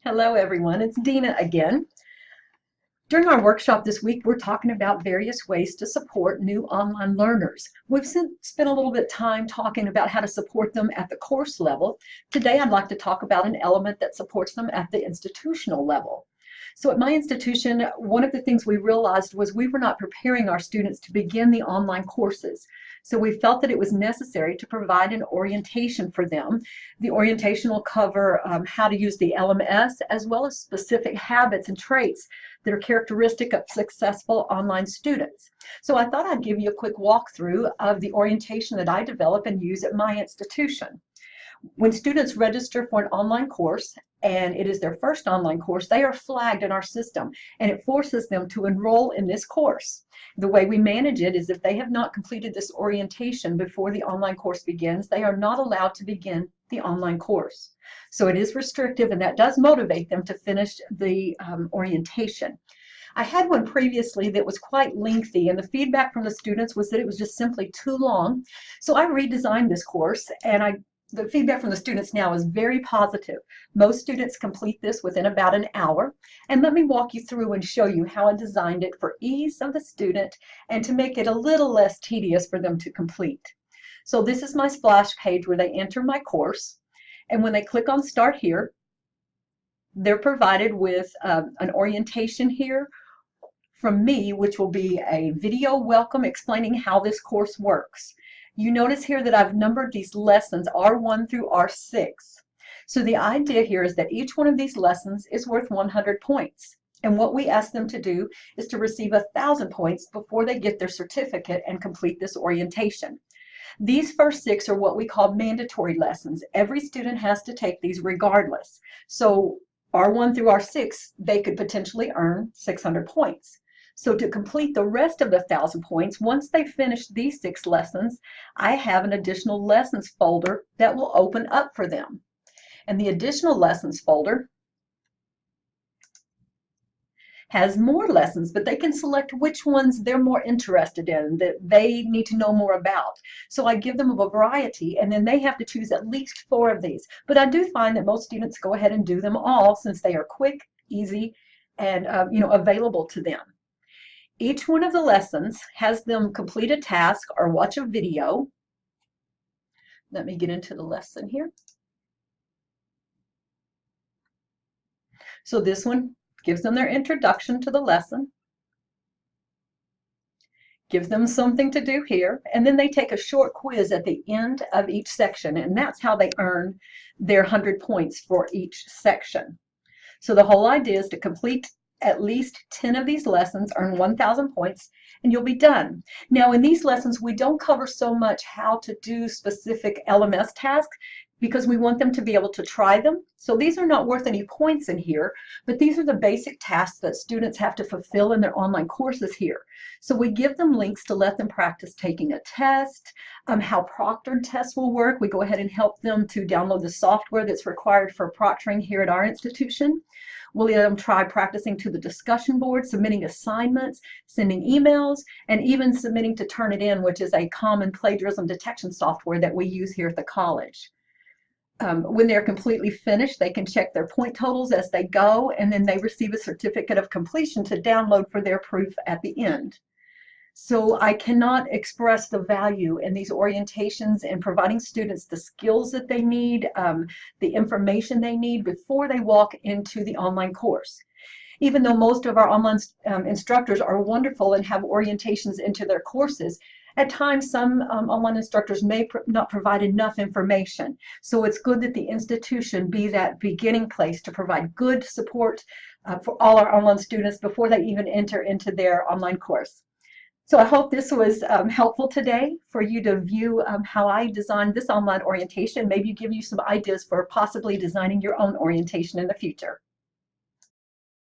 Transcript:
Hello everyone, it's Dina again. During our workshop this week, we're talking about various ways to support new online learners. We've spent a little bit of time talking about how to support them at the course level. Today, I'd like to talk about an element that supports them at the institutional level. So at my institution, one of the things we realized was we were not preparing our students to begin the online courses. So we felt that it was necessary to provide an orientation for them. The orientation will cover how to use the LMS as well as specific habits and traits that are characteristic of successful online students. So I thought I'd give you a quick walkthrough of the orientation that I develop and use at my institution. When students register for an online course, and it is their first online course, they are flagged in our system, and it forces them to enroll in this course. The way we manage it is if they have not completed this orientation before the online course begins, they are not allowed to begin the online course. So it is restrictive, and that does motivate them to finish the orientation. I had one previously that was quite lengthy, and the feedback from the students was that it was just simply too long. So I redesigned this course, and the feedback from the students now is very positive. Most students complete this within about an hour. And let me walk you through and show you how I designed it for ease of the student and to make it a little less tedious for them to complete. So this is my splash page where they enter my course. And when they click on Start Here, they're provided with an orientation here from me, which will be a video welcome explaining how this course works. You notice here that I've numbered these lessons R1 through R6. So the idea here is that each one of these lessons is worth 100 points. And what we ask them to do is to receive 1,000 points before they get their certificate and complete this orientation. These first 6 are what we call mandatory lessons. Every student has to take these regardless. So R1 through R6, they could potentially earn 600 points. So to complete the rest of the 1,000 points, once they finish these 6 lessons, I have an additional lessons folder that will open up for them. And the additional lessons folder has more lessons, but they can select which ones they're more interested in, that they need to know more about. So I give them a variety, and then they have to choose at least 4 of these. But I do find that most students go ahead and do them all since they are quick, easy, and available to them. Each one of the lessons has them complete a task or watch a video. Let me get into the lesson here. So this one gives them their introduction to the lesson, gives them something to do here, and then they take a short quiz at the end of each section, and that's how they earn their 100 points for each section. So the whole idea is to complete at least 10 of these lessons, earn 1,000 points, and you'll be done. Now in these lessons, we don't cover so much how to do specific LMS tasks because we want them to be able to try them. So these are not worth any points in here, but these are the basic tasks that students have to fulfill in their online courses here. So we give them links to let them practice taking a test, how proctored tests will work. We go ahead and help them to download the software that's required for proctoring here at our institution. We'll let them try practicing to the discussion board, submitting assignments, sending emails, and even submitting to Turnitin, which is a common plagiarism detection software that we use here at the college. When they're completely finished, they can check their point totals as they go, and then they receive a certificate of completion to download for their proof at the end. So I cannot express the value in these orientations and providing students the skills that they need, the information they need before they walk into the online course. Even though most of our online instructors are wonderful and have orientations into their courses, at times some online instructors may not provide enough information. So it's good that the institution be that beginning place to provide good support for all our online students before they even enter into their online course. So I hope this was helpful today for you to view how I designed this online orientation, maybe give you some ideas for possibly designing your own orientation in the future.